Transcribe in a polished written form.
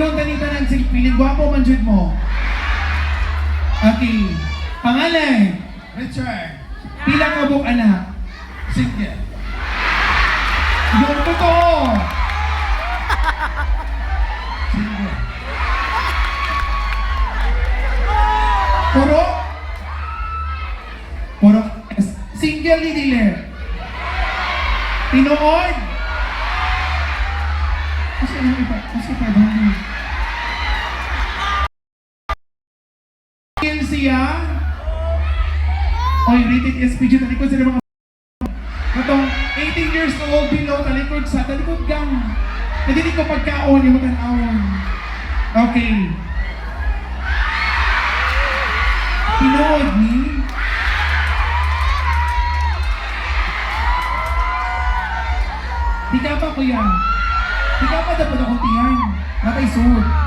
Ingon tanita ng piling gwapo man jud mo. Okay. Pangalan? Richard. Pila ka buk anak? Single. Yung totoo. Single. Puro? Puro. Single ni Dile. Tinood? Kasi ano iba? Kasi pa ba? Single siya? Oy, rated SPG. Talikod sa mga katong 18 years old below. Talikod sa talikod gang. Hindi ko pagkaon yung matanawon. Okay. Tinood ni? Di ka pa kuya. Di ka pa dapat akong tiyan. Natay suot.